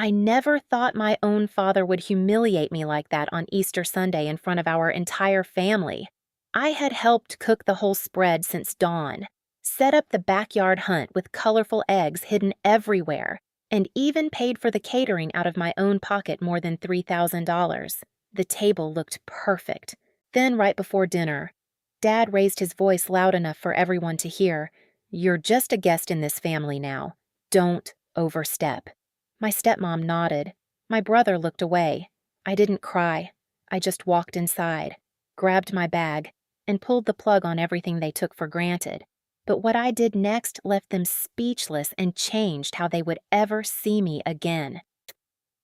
I never thought my own father would humiliate me like that on Easter Sunday in front of our entire family. I had helped cook the whole spread since dawn, set up the backyard hunt with colorful eggs hidden everywhere, and even paid for the catering out of my own pocket more than $3,000. The table looked perfect. Then, right before dinner, Dad raised his voice loud enough for everyone to hear. "You're just a guest in this family now. Don't overstep." My stepmom nodded. My brother looked away. I didn't cry. I just walked inside, grabbed my bag, and pulled the plug on everything they took for granted. But what I did next left them speechless and changed how they would ever see me again.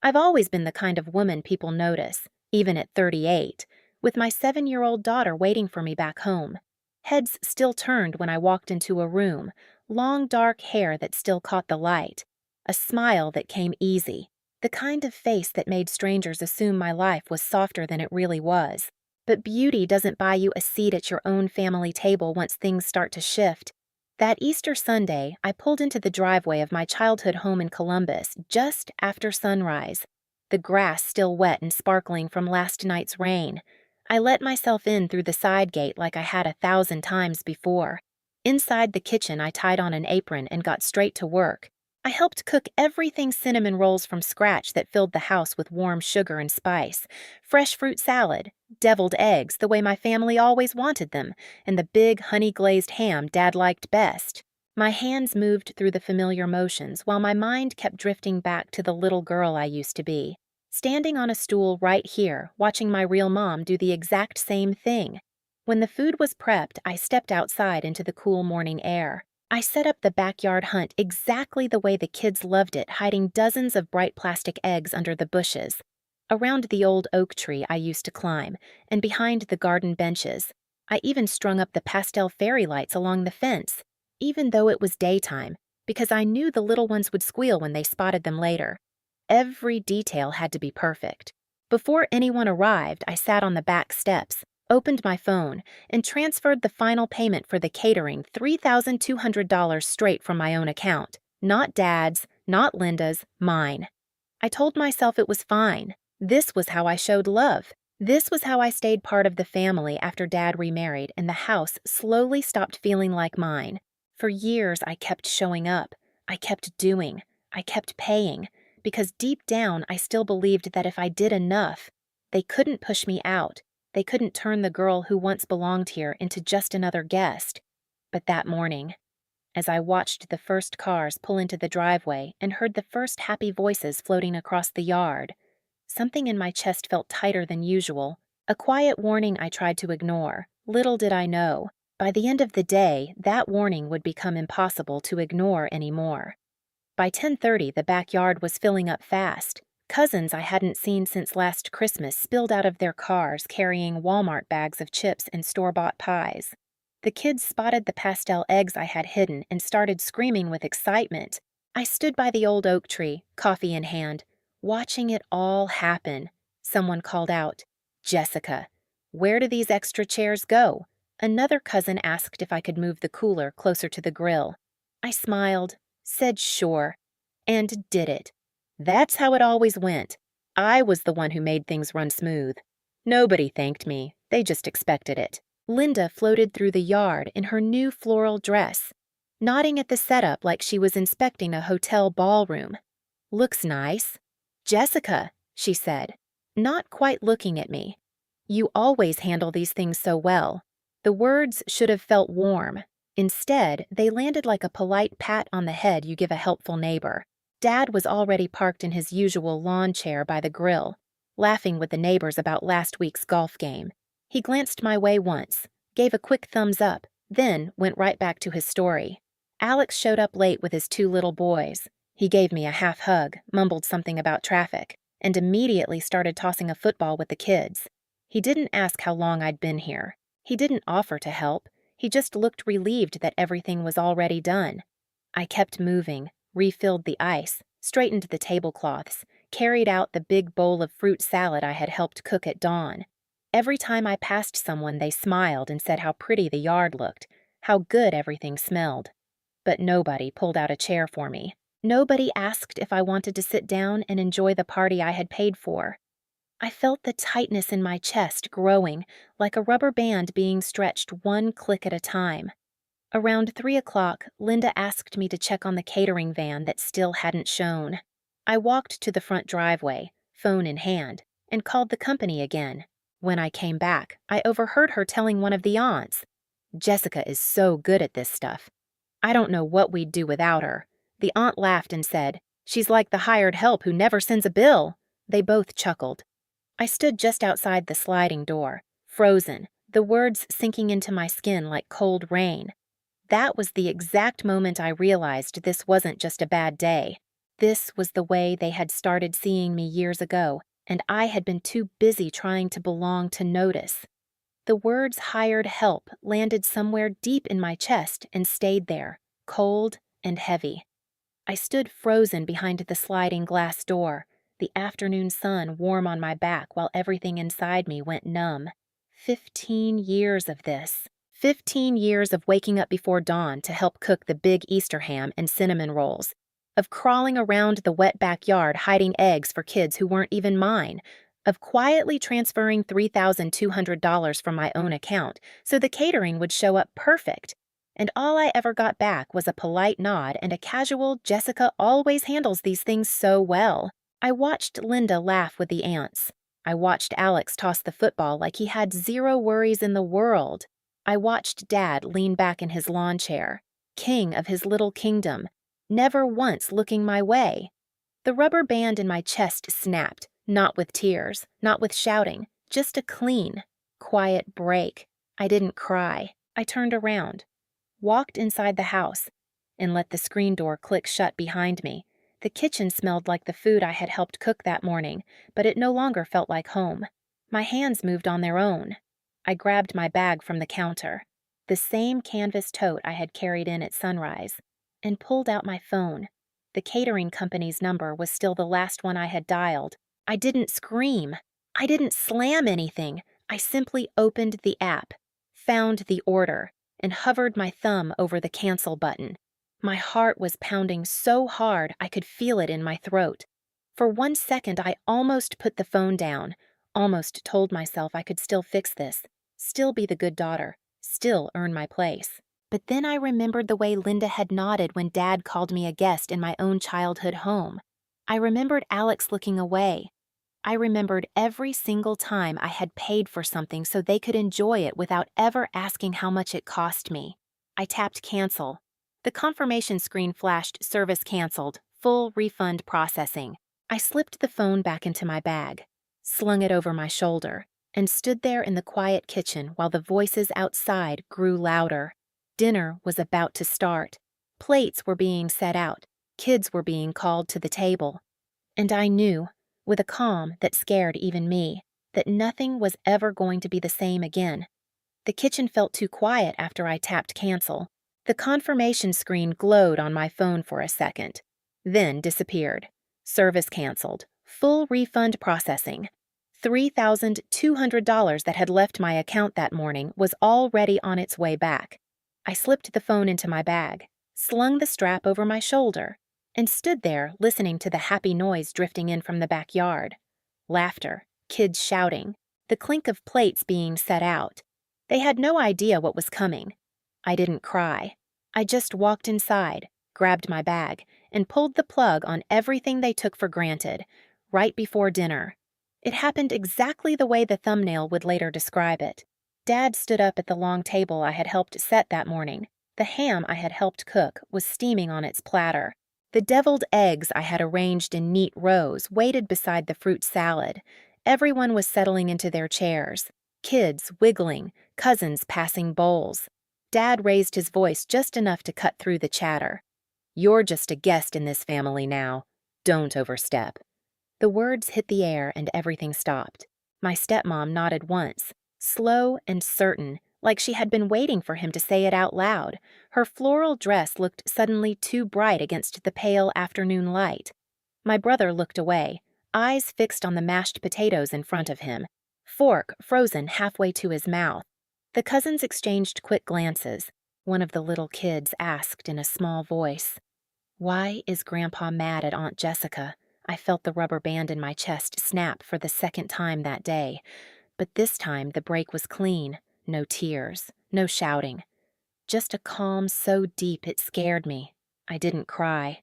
I've always been the kind of woman people notice, even at 38, with my 7-year-old daughter waiting for me back home. Heads still turned when I walked into a room, long dark hair that still caught the light, a smile that came easy, the kind of face that made strangers assume my life was softer than it really was. But beauty doesn't buy you a seat at your own family table once things start to shift. That Easter Sunday, I pulled into the driveway of my childhood home in Columbus just after sunrise, the grass still wet and sparkling from last night's rain. I let myself in through the side gate like I had 1,000 times before. Inside the kitchen, I tied on an apron and got straight to work. I helped cook everything cinnamon rolls from scratch that filled the house with warm sugar and spice, fresh fruit salad, deviled eggs the way my family always wanted them, and the big honey-glazed ham Dad liked best. My hands moved through the familiar motions while my mind kept drifting back to the little girl I used to be, standing on a stool right here, watching my real mom do the exact same thing. When the food was prepped, I stepped outside into the cool morning air. I set up the backyard hunt exactly the way the kids loved it, hiding dozens of bright plastic eggs under the bushes, around the old oak tree I used to climb, and behind the garden benches. I even strung up the pastel fairy lights along the fence, even though it was daytime, because I knew the little ones would squeal when they spotted them later. Every detail had to be perfect. Before anyone arrived, I sat on the back steps, opened my phone, and transferred the final payment for the catering, $3,200 straight from my own account. Not Dad's, not Linda's, mine. I told myself it was fine. This was how I showed love. This was how I stayed part of the family after Dad remarried and the house slowly stopped feeling like mine. For years, I kept showing up. I kept doing. I kept paying. Because deep down, I still believed that if I did enough, they couldn't push me out. They couldn't turn the girl who once belonged here into just another guest. But that morning, as I watched the first cars pull into the driveway and heard the first happy voices floating across the yard, something in my chest felt tighter than usual, a quiet warning I tried to ignore. Little did I know, by the end of the day, that warning would become impossible to ignore anymore. By 10:30, the backyard was filling up fast. Cousins I hadn't seen since last Christmas spilled out of their cars carrying Walmart bags of chips and store-bought pies. The kids spotted the pastel eggs I had hidden and started screaming with excitement. I stood by the old oak tree, coffee in hand, watching it all happen. Someone called out, "Jessica, where do these extra chairs go?" Another cousin asked if I could move the cooler closer to the grill. I smiled, said sure, and did it. That's how it always went. I was the one who made things run smooth. Nobody thanked me. They just expected it. Linda floated through the yard in her new floral dress, nodding at the setup like she was inspecting a hotel ballroom. "Looks nice." "Jessica," she said, not quite looking at me. "You always handle these things so well." The words should have felt warm. Instead, they landed like a polite pat on the head you give a helpful neighbor. Dad was already parked in his usual lawn chair by the grill, laughing with the neighbors about last week's golf game. He glanced my way once, gave a quick thumbs up, then went right back to his story. Alex showed up late with his 2 little boys. He gave me a half hug, mumbled something about traffic, and immediately started tossing a football with the kids. He didn't ask how long I'd been here. He didn't offer to help. He just looked relieved that everything was already done. I kept moving, refilled the ice, straightened the tablecloths, carried out the big bowl of fruit salad I had helped cook at dawn. Every time I passed someone, they smiled and said how pretty the yard looked, how good everything smelled. But nobody pulled out a chair for me. Nobody asked if I wanted to sit down and enjoy the party I had paid for. I felt the tightness in my chest growing, like a rubber band being stretched one click at a time. Around 3 o'clock, Linda asked me to check on the catering van that still hadn't shown. I walked to the front driveway, phone in hand, and called the company again. When I came back, I overheard her telling one of the aunts, "Jessica is so good at this stuff. I don't know what we'd do without her." The aunt laughed and said, "She's like the hired help who never sends a bill." They both chuckled. I stood just outside the sliding door, frozen, the words sinking into my skin like cold rain. That was the exact moment I realized this wasn't just a bad day. This was the way they had started seeing me years ago, and I had been too busy trying to belong to notice. The words hired help landed somewhere deep in my chest and stayed there, cold and heavy. I stood frozen behind the sliding glass door, the afternoon sun warm on my back while everything inside me went numb. 15 years of this. 15 years of waking up before dawn to help cook the big Easter ham and cinnamon rolls, of crawling around the wet backyard hiding eggs for kids who weren't even mine, of quietly transferring $3,200 from my own account so the catering would show up perfect. And all I ever got back was a polite nod and a casual, "Jessica always handles these things so well." I watched Linda laugh with the aunts. I watched Alex toss the football like he had zero worries in the world. I watched Dad lean back in his lawn chair, king of his little kingdom, never once looking my way. The rubber band in my chest snapped, not with tears, not with shouting, just a clean, quiet break. I didn't cry. I turned around, walked inside the house, and let the screen door click shut behind me. The kitchen smelled like the food I had helped cook that morning, but it no longer felt like home. My hands moved on their own. I grabbed my bag from the counter, the same canvas tote I had carried in at sunrise, and pulled out my phone. The catering company's number was still the last one I had dialed. I didn't scream. I didn't slam anything. I simply opened the app, found the order, and hovered my thumb over the cancel button. My heart was pounding so hard I could feel it in my throat. For 1 second, I almost put the phone down, almost told myself I could still fix this, still be the good daughter, still earn my place. But then I remembered the way Linda had nodded when Dad called me a guest in my own childhood home. I remembered Alex looking away. I remembered every single time I had paid for something so they could enjoy it without ever asking how much it cost me. I tapped cancel. The confirmation screen flashed service canceled, full refund processing. I slipped the phone back into my bag, slung it over my shoulder, and stood there in the quiet kitchen while the voices outside grew louder. Dinner was about to start. Plates were being set out. Kids were being called to the table. And I knew, with a calm that scared even me, that nothing was ever going to be the same again. The kitchen felt too quiet after I tapped cancel. The confirmation screen glowed on my phone for a second, then disappeared. Service canceled. Full refund processing. $3,200 that had left my account that morning was already on its way back. I slipped the phone into my bag, slung the strap over my shoulder, and stood there listening to the happy noise drifting in from the backyard. Laughter, kids shouting, the clink of plates being set out. They had no idea what was coming. I didn't cry. I just walked inside, grabbed my bag, and pulled the plug on everything they took for granted, right before dinner. It happened exactly the way the thumbnail would later describe it. Dad stood up at the long table I had helped set that morning. The ham I had helped cook was steaming on its platter. The deviled eggs I had arranged in neat rows waited beside the fruit salad. Everyone was settling into their chairs. Kids wiggling, cousins passing bowls. Dad raised his voice just enough to cut through the chatter. "You're just a guest in this family now. Don't overstep." The words hit the air and everything stopped. My stepmom nodded once, slow and certain, like she had been waiting for him to say it out loud. Her floral dress looked suddenly too bright against the pale afternoon light. My brother looked away, eyes fixed on the mashed potatoes in front of him, fork frozen halfway to his mouth. The cousins exchanged quick glances. One of the little kids asked in a small voice, Why is Grandpa mad at Aunt Jessica? I felt the rubber band in my chest snap for the second time that day. But this time the break was clean. No tears, no shouting. Just a calm so deep it scared me. I didn't cry.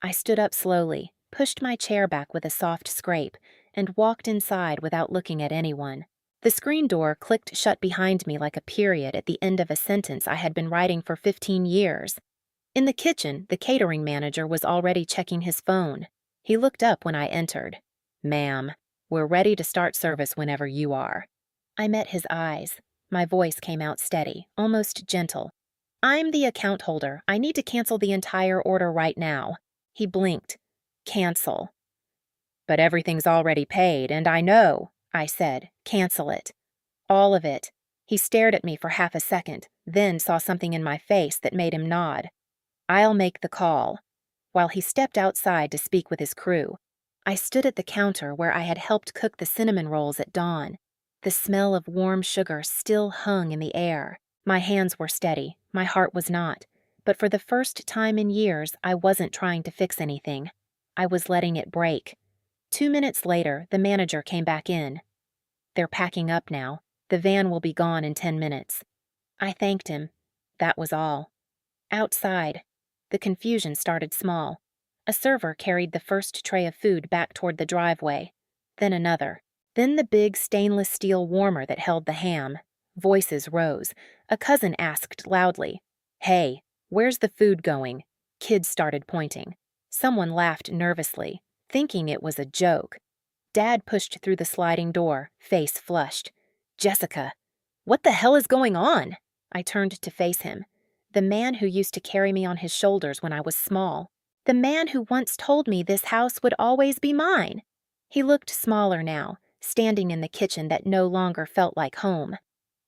I stood up slowly, pushed my chair back with a soft scrape, and walked inside without looking at anyone. The screen door clicked shut behind me like a period at the end of a sentence I had been writing for 15 years. In the kitchen, the catering manager was already checking his phone. He looked up when I entered. "Ma'am, we're ready to start service whenever you are." I met his eyes. My voice came out steady, almost gentle. "I'm the account holder. I need to cancel the entire order right now." He blinked. "Cancel." "But everything's already paid, and I know," I said. "Cancel it." "All of it." He stared at me for half a second, then saw something in my face that made him nod. "I'll make the call," while he stepped outside to speak with his crew. I stood at the counter where I had helped cook the cinnamon rolls at dawn. The smell of warm sugar still hung in the air. My hands were steady, my heart was not. But for the first time in years, I wasn't trying to fix anything. I was letting it break. 2 minutes later, the manager came back in. "They're packing up now. The van will be gone in 10 minutes. I thanked him. That was all. Outside, the confusion started small. A server carried the first tray of food back toward the driveway. Then another. Then the big stainless steel warmer that held the ham. Voices rose. A cousin asked loudly, "Hey, where's the food going?" Kids started pointing. Someone laughed nervously, thinking it was a joke. Dad pushed through the sliding door, face flushed. "Jessica, what the hell is going on?" I turned to face him. The man who used to carry me on his shoulders when I was small. The man who once told me this house would always be mine. He looked smaller now, standing in the kitchen that no longer felt like home.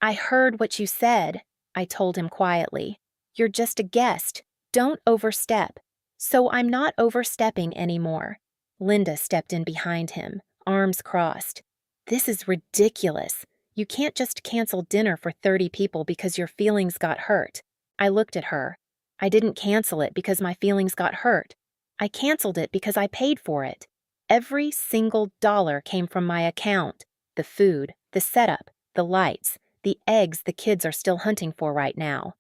"I heard what you said," I told him quietly. "You're just a guest. Don't overstep." "So I'm not overstepping anymore." Linda stepped in behind him, arms crossed. "This is ridiculous. You can't just cancel dinner for 30 people because your feelings got hurt." I looked at her. "I didn't cancel it because my feelings got hurt. I canceled it because I paid for it. Every single dollar came from my account. The food, the setup, the lights, the eggs the kids are still hunting for right now.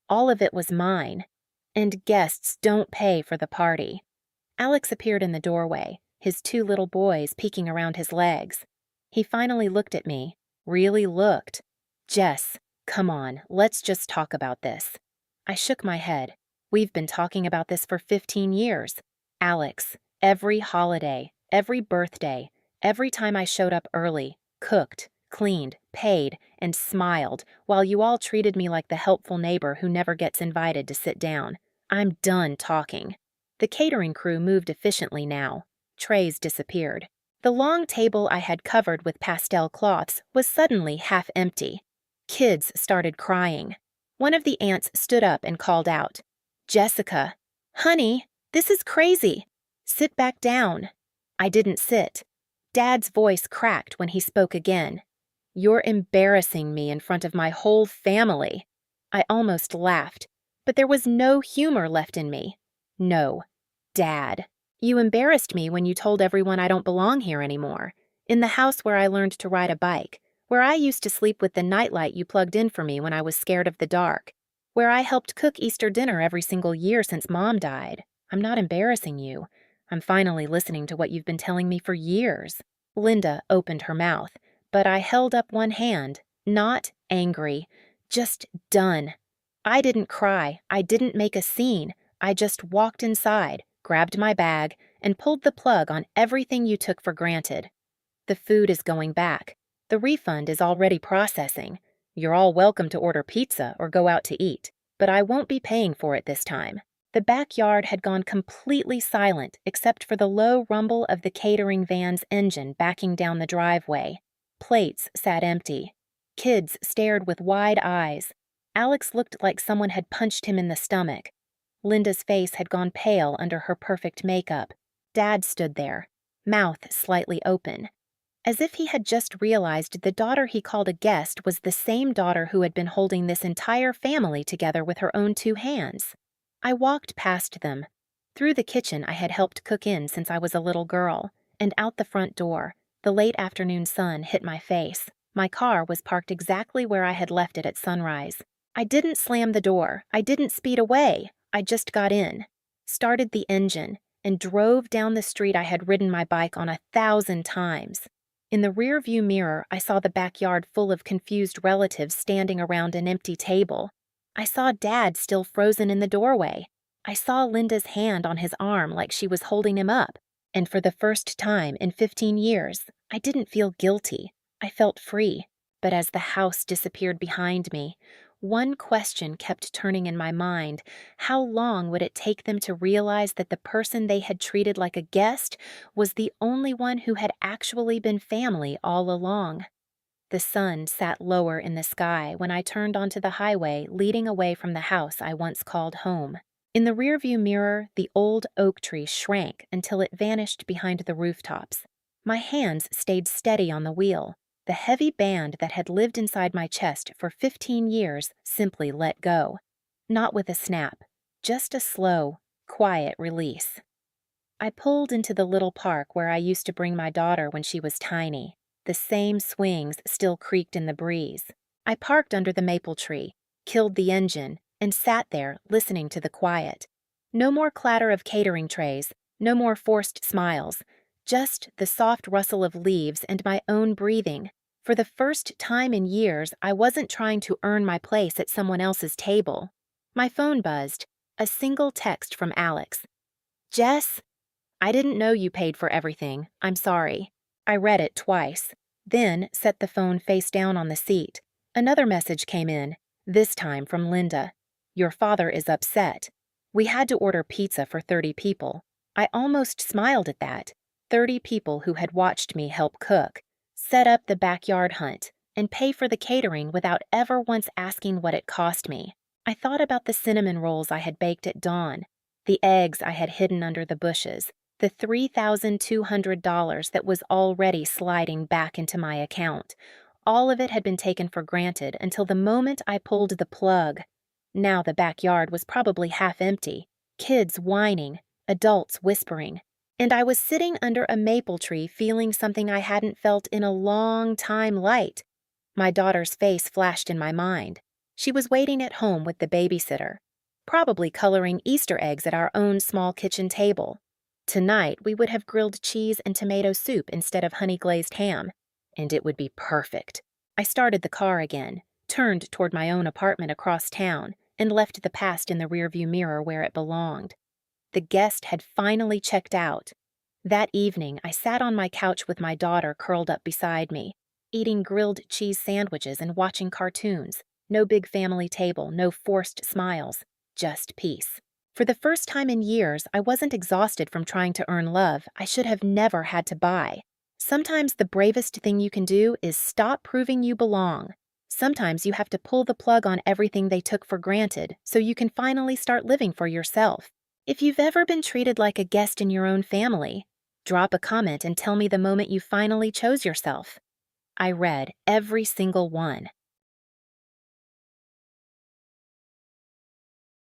All of it was mine. And guests don't pay for the party." Alex appeared in the doorway, his 2 little boys peeking around his legs. He finally looked at me. Really looked. "Jess, come on, let's just talk about this." I shook my head. "We've been talking about this for 15 years. Alex, every holiday, every birthday, every time I showed up early, cooked, cleaned, paid, and smiled, while you all treated me like the helpful neighbor who never gets invited to sit down. I'm done talking." The catering crew moved efficiently now. Trays disappeared. The long table I had covered with pastel cloths was suddenly half empty. Kids started crying. One of the aunts stood up and called out, "Jessica, honey, this is crazy. Sit back down." I didn't sit. Dad's voice cracked when he spoke again. "You're embarrassing me in front of my whole family." I almost laughed, but there was no humor left in me. "No, Dad. You embarrassed me when you told everyone I don't belong here anymore. In the house where I learned to ride a bike, where I used to sleep with the nightlight you plugged in for me when I was scared of the dark, where I helped cook Easter dinner every single year since Mom died. I'm not embarrassing you. I'm finally listening to what you've been telling me for years." Linda opened her mouth, but I held up one hand, not angry, just done. I didn't cry. I didn't make a scene. I just walked inside, grabbed my bag, and pulled the plug on everything you took for granted. The food is going back. The refund is already processing. You're all welcome to order pizza or go out to eat, but I won't be paying for it this time. The backyard had gone completely silent except for the low rumble of the catering van's engine backing down the driveway. Plates sat empty. Kids stared with wide eyes. Alex looked like someone had punched him in the stomach. Linda's face had gone pale under her perfect makeup. Dad stood there, mouth slightly open, as if he had just realized the daughter he called a guest was the same daughter who had been holding this entire family together with her own 2 hands. I walked past them. Through the kitchen I had helped cook in since I was a little girl, and out the front door, the late afternoon sun hit my face. My car was parked exactly where I had left it at sunrise. I didn't slam the door. I didn't speed away. I just got in, started the engine, and drove down the street I had ridden my bike on 1,000 times. In the rearview mirror, I saw the backyard full of confused relatives standing around an empty table. I saw Dad still frozen in the doorway. I saw Linda's hand on his arm like she was holding him up. And for the first time in 15 years, I didn't feel guilty. I felt free. But as the house disappeared behind me, one question kept turning in my mind. How long would it take them to realize that the person they had treated like a guest was the only one who had actually been family all along? The sun sat lower in the sky when I turned onto the highway leading away from the house I once called home. In the rearview mirror, the old oak tree shrank until it vanished behind the rooftops. My hands stayed steady on the wheel. The heavy band that had lived inside my chest for 15 years simply let go. Not with a snap, just a slow, quiet release. I pulled into the little park where I used to bring my daughter when she was tiny. The same swings still creaked in the breeze. I parked under the maple tree, killed the engine, and sat there listening to the quiet. No more clatter of catering trays, no more forced smiles, just the soft rustle of leaves and my own breathing. For the first time in years, I wasn't trying to earn my place at someone else's table. My phone buzzed, a single text from Alex. "Jess, I didn't know you paid for everything. I'm sorry." I read it twice, then set the phone face down on the seat. Another message came in, this time from Linda. "Your father is upset. We had to order pizza for 30 people. I almost smiled at that. 30 people who had watched me help cook, set up the backyard hunt, and pay for the catering without ever once asking what it cost me. I thought about the cinnamon rolls I had baked at dawn, the eggs I had hidden under the bushes, the $3,200 that was already sliding back into my account. All of it had been taken for granted until the moment I pulled the plug. Now the backyard was probably half empty, kids whining, adults whispering, and I was sitting under a maple tree feeling something I hadn't felt in a long time. Light. My daughter's face flashed in my mind. She was waiting at home with the babysitter, probably coloring Easter eggs at our own small kitchen table. Tonight we would have grilled cheese and tomato soup instead of honey-glazed ham, and it would be perfect. I started the car again, turned toward my own apartment across town, and left the past in the rearview mirror where it belonged. The guest had finally checked out. That evening, I sat on my couch with my daughter curled up beside me, eating grilled cheese sandwiches and watching cartoons. No big family table, no forced smiles, just peace. For the first time in years, I wasn't exhausted from trying to earn love I should have never had to buy. Sometimes the bravest thing you can do is stop proving you belong. Sometimes you have to pull the plug on everything they took for granted so you can finally start living for yourself. If you've ever been treated like a guest in your own family, drop a comment and tell me the moment you finally chose yourself. I read every single one.